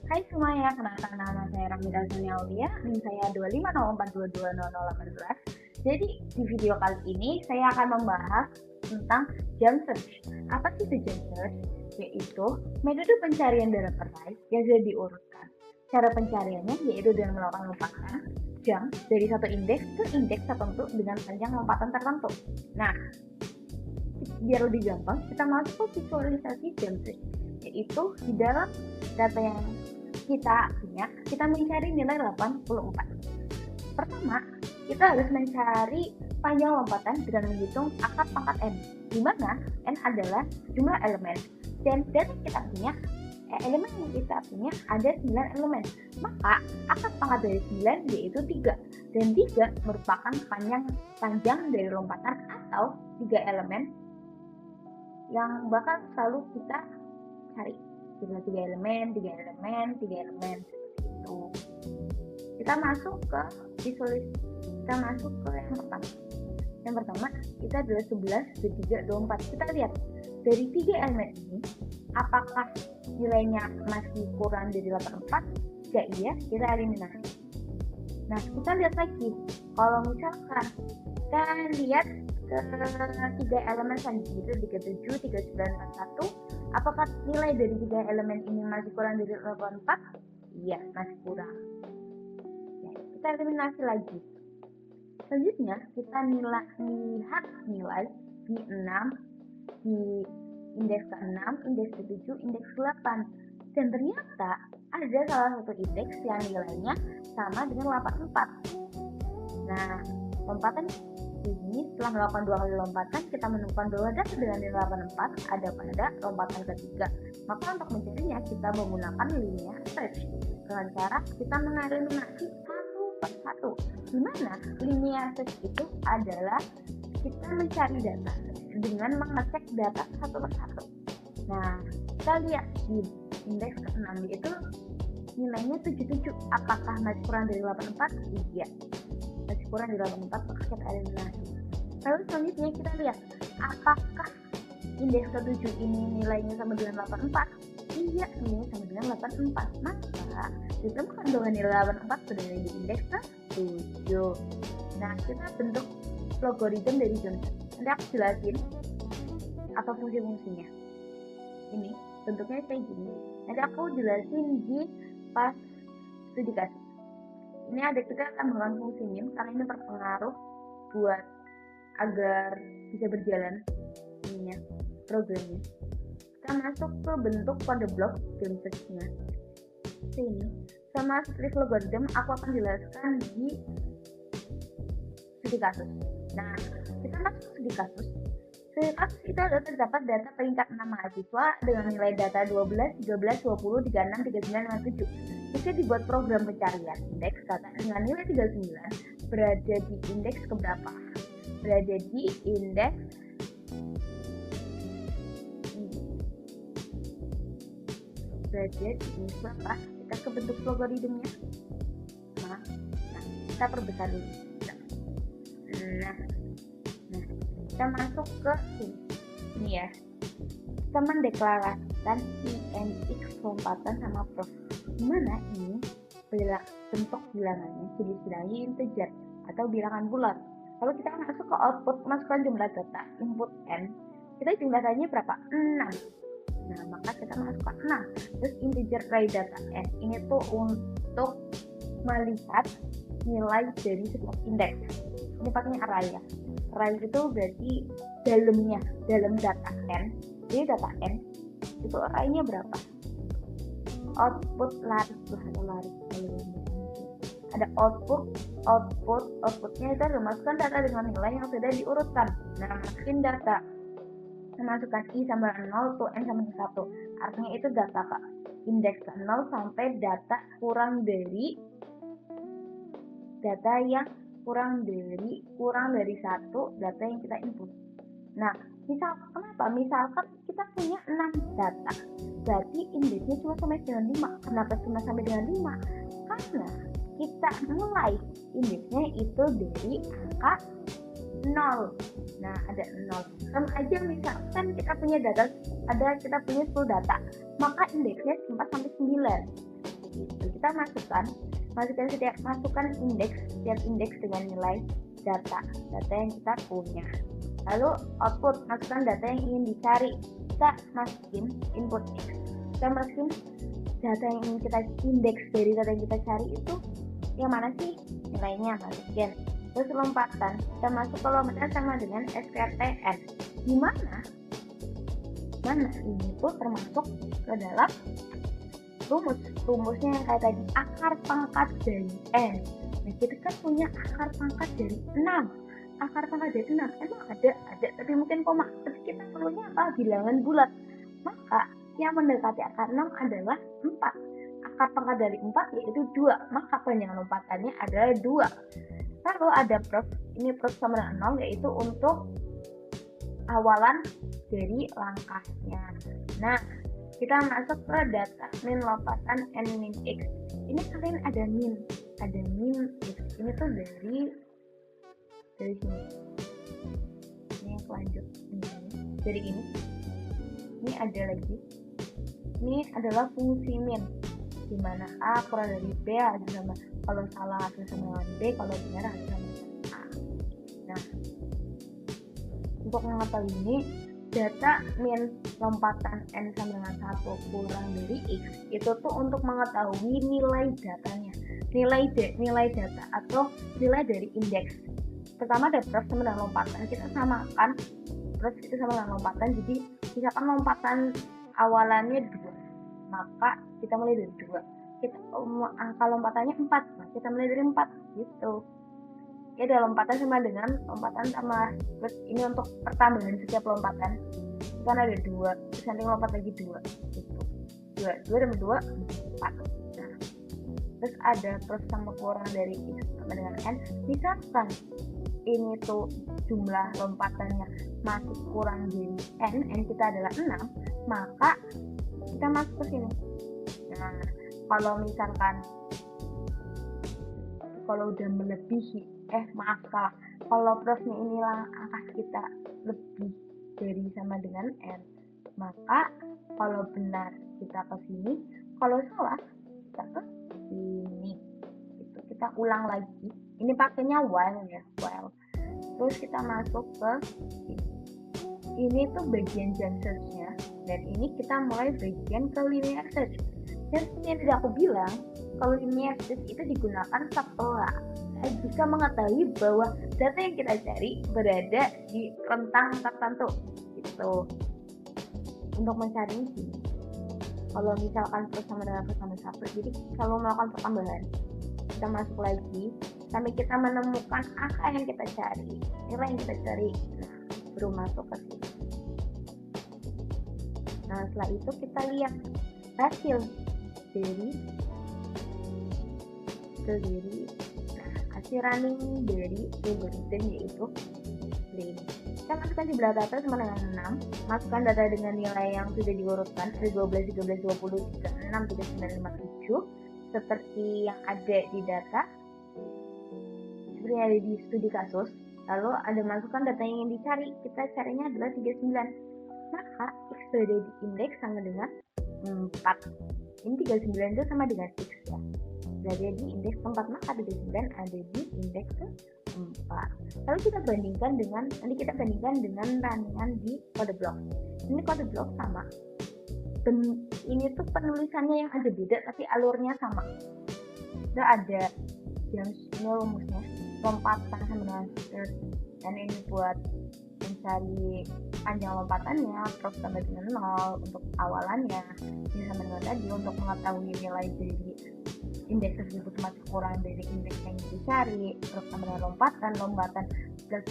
Hai semuanya, kenalkan nama saya Ramida Aulia, NIM saya 2504220018. Jadi di video kali ini saya akan membahas tentang jam search. Apa sih itu jam search? Yaitu metode pencarian dalam array yang sudah diurutkan. Cara pencariannya yaitu dengan melakukan lompatan jam dari satu indeks ke indeks tertentu dengan panjang lompatan tertentu. Nah, biar lebih gampang, kita masuk ke visualisasi jam search, yaitu di dalam data yang kita punya, kita mencari nilai 84. Pertama, kita harus mencari panjang lompatan dengan menghitung akar pangkat n, di mana n adalah jumlah elemen, dan data kita punya elemen yang kita punya ada 9 elemen. Maka akar pangkat dari 9 yaitu 3, dan 3 merupakan panjang dari lompatan atau 3 elemen yang bakal selalu kita cari. Tiga elemen seperti itu. Kita masuk ke visualis. Kita masuk ke yang pertama. Yang pertama kita adalah 11, 23, 24. Kita lihat dari 3 elemen ini apakah nilainya masih kurang dari 84? Jika iya, kita eliminasi. Nah, kita lihat lagi. Kalau misalkan kita lihat ke 3 elemen selanjutnya, 37, 39, 41, apakah nilai dari 3 elemen ini masih kurang dari 84? Iya, masih kurang. Ya, kita eliminasi lagi. Selanjutnya, kita lihat nilai di 6, di indeks ke-6, indeks ke-7, indeks ke-8. Dan ternyata ada salah satu indeks yang nilainya sama dengan 84. Nah, lompatan ini setelah melakukan 2 kali lompatan, kita menemukan bahwa data dengan nilai 84 ada pada lompatan ketiga. Maka untuk mencarinya kita menggunakan linear search dengan cara kita mengeliminasi satu per satu. Di mana linear search itu adalah kita mencari data dengan mengecek data satu per satu. Nah, kita lihat di indeks ke-6 yaitu nilainya 77. Apakah masih kurang dari 84? Iya, masih kurang dari 84, maka kita eliminasi. Lalu selanjutnya kita lihat apakah indeks ke-7 ini nilainya sama dengan 84? Iya, nilainya sama dengan 84. Maka ditemukan bahwa nilai 84 sudah ada di indeks ke-7. Nah, kita bentuk logaritma dari Johnson. Nanti aku jelasin apa fungsi-fungsinya. Ini bentuknya kayak gini. Nanti aku jelasin di pas studi kasus. Ini ada kita tambahkan fungsi min karena ini berpengaruh buat agar bisa berjalan ininya programnya. Kita masuk ke bentuk kode blok jam search-nya. Sini sama list logarithm aku akan jelaskan di studi kasus. Nah, kita masuk studi kasus. Studi kasus itu adalah terdapat data peringkat 6 mahasiswa dengan nilai data 12, 13, 20, 36, 39, 57. Jika dibuat program pencarian indeks data dengan nilai 39 berada di indeks keberapa? Berada di indeks berapa? Kita ke bentuk logaritmnya. Nah, kita perbesar dulu. Nah, kita masuk ke sini ya. Kita mendeklarasikan INX lompatan sama prof. Dimana ini bentuk bilangannya jadi bilangnya integer atau bilangan bulat. Lalu kita masuk ke output, masukkan jumlah data input n. Kita jumlah datanya berapa? 6. Nah, maka kita masukkan 6. Terus integer array data n. Ini tuh untuk melihat nilai dari setiap indeks. Ini pakai array ya. Array itu berarti dalam data n. Jadi data n itu arraynya berapa? Outputnya ada outputnya itu memasukkan data dengan nilai yang sudah diurutkan. Nah, masukin data, memasukkan i sama 0 to n sama 1. Artinya itu data Kak, indeks 0 sampai data yang kurang dari 1 data yang kita input. Nah, misalkan kita punya 6 data, berarti indeksnya cuma sampai dengan 5. Kenapa cuma sampai dengan 5? Karena kita mulai indeksnya itu dari angka 0. Nah, ada 0. Sama aja misalkan kita punya 10 data, maka indeksnya 4 sampai 9. itu kita masukkan setiap indeks dengan nilai data yang kita punya. Lalu output, masukkan data yang ingin dicari. Kita masukin input X, kita masukin data yang ingin kita indeks dari data yang kita cari itu yang mana sih nilainya, masukin. Terus lompatan, kita masuk ke lompatan sama dengan SKTN. Gimana ini tuh termasuk ke dalam rumusnya yang kayak tadi, akar pangkat dari N. Nah, kita kan punya akar pangkat dari 6. Akar pangkat dari 6 emang ada, tapi mungkin koma. Tapi kita perlunya apa? Bilangan bulat. Maka yang mendekati akar 6 adalah 4. Akar pangkat dari 4 yaitu 2. Maka panjang lompatannya adalah 2. Lalu ada proof. Ini proof sama dengan 0, yaitu untuk awalan dari langkahnya. Nah, kita masuk ke data min lompatan n min x. Ini kalian ada min x. Ini tuh dari sini. Ini yang lanjut dari ini. Ini ada lagi. Ini adalah fungsi min, dimana a kurang dari b hasil sama, kalau salah hasil sama dengan b, kalau benar hasil sama dengan a. Nah, untuk mengetahui ini, data min lompatan n sama dengan 1 kurang dari x itu tuh untuk mengetahui nilai datanya, nilai data atau nilai dari indeks. Pertama ada proof sama dengan lompatan, kita samakan proof itu sama dengan lompatan. Jadi misalkan lompatan awalannya 2, maka kita mulai dari 2. Kita angka lompatannya 4, nah kita mulai dari 4 gitu. Ya, ada lompatan sama dengan lompatan sama, terus ini untuk pertambahan setiap lompatan kan ada 2, terus nanti lompat lagi 2 gitu. 2 tambah 2 4. Nah, terus ada plus sama kurang dari x sama dengan n. Misalkan ini tuh jumlah lompatannya masih kurang dari n kita adalah 6, maka kita masuk ke sini. Nah, kalau udah melebihi, kalau proofnya inilah angka kita lebih dari sama dengan n, maka kalau benar kita ke sini, kalau salah kita ke sini. Itu kita ulang lagi. Ini pakainya while ya, while. Terus kita masuk ke sini. Ini tuh bagian jam search-nya, dan ini kita mulai bagian ke linear search. Dan seperti yang tadi aku bilang, kalau linear search itu digunakan setelah bisa mengetahui bahwa data yang kita cari berada di rentang tertentu gitu. Untuk mencari ini, kalau misalkan plus sama dengan plus sama 1, jadi kalau melakukan pertambahan, kita masuk lagi sampai kita menemukan angka yang kita cari, nilai yang kita cari. Nah, baru masuk ke sini. Nah, setelah itu kita lihat hasil dari hasil running dari algoritma, yaitu ini. Kita masukkan jumlah data sama dengan 6, masukkan data dengan nilai yang sudah diurutkan, ada 12, 13, 20, 36, 39, 57, seperti yang ada di data, seperti yang ada di studi kasus. Lalu ada masukkan data yang ingin dicari, kita carinya adalah 39, maka x berada di indeks sama dengan 4. Ini 39 itu sama dengan x ya, berada di indeks 4, maka 39 ada di indeks 4. Lalu kita bandingkan dengan runningan di kode blok. Ini kode blok sama. Ini tuh penulisannya yang ada beda, tapi alurnya sama. Udah ada yang rumusnya, lompatan sama dengan search, dan ini buat mencari panjang lompatannya, proof sama dengan 0 untuk awalannya, ini sama dengan tadi untuk mengetahui nilai dari indeks tersebut masih kurang dari indeks yang dicari, proof sama dengan lompatan plus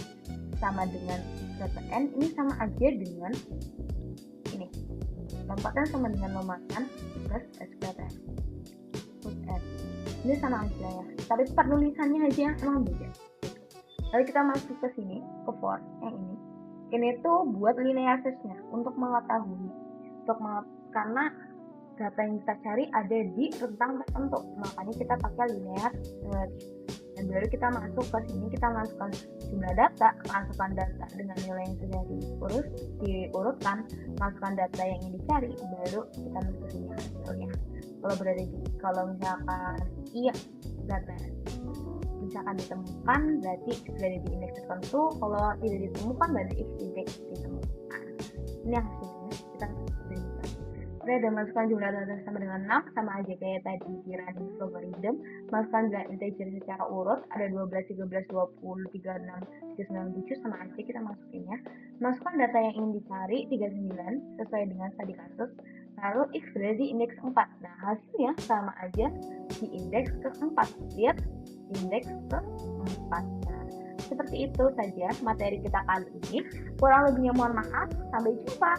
sama dengan data n, ini sama aja dengan ini, lompatan sama dengan lompatan plus SKTN plus n, ini sama aja ya, tapi penulisannya aja yang emang beda. Lalu kita masuk ke sini, ke for yang ini tuh buat linear search-nya, untuk mengetahui, karena data yang kita cari ada di rentang tertentu, makanya kita pakai linear search. Dan baru kita masuk ke sini, kita masukkan jumlah data, masukkan data dengan nilai yang sudah diurutkan, masukkan data yang ingin dicari, baru kita masuk ke sini hasilnya. Kalau misalkan iya, data misalkan ditemukan berarti X berada di indeks tertentu, kalau tidak ditemukan berarti X tidak ditemukan. Ini hasilnya kita berikan. Udah ada masukkan jumlah data sama dengan 6, sama aja kayak tadi di running logarithm. Masukkan jumlah integer secara urut, ada 12, 13, 20, 36, 397, sama aja kita masukinnya. Masukkan data yang ingin dicari, 39, sesuai dengan tadi kasus. Lalu X berada di indeks 4. Nah, hasilnya sama aja di indeks ke-4. Lihat, indeks ke-4. Nah, seperti itu saja materi kita kali ini. Kurang lebihnya mohon maaf. Sampai jumpa.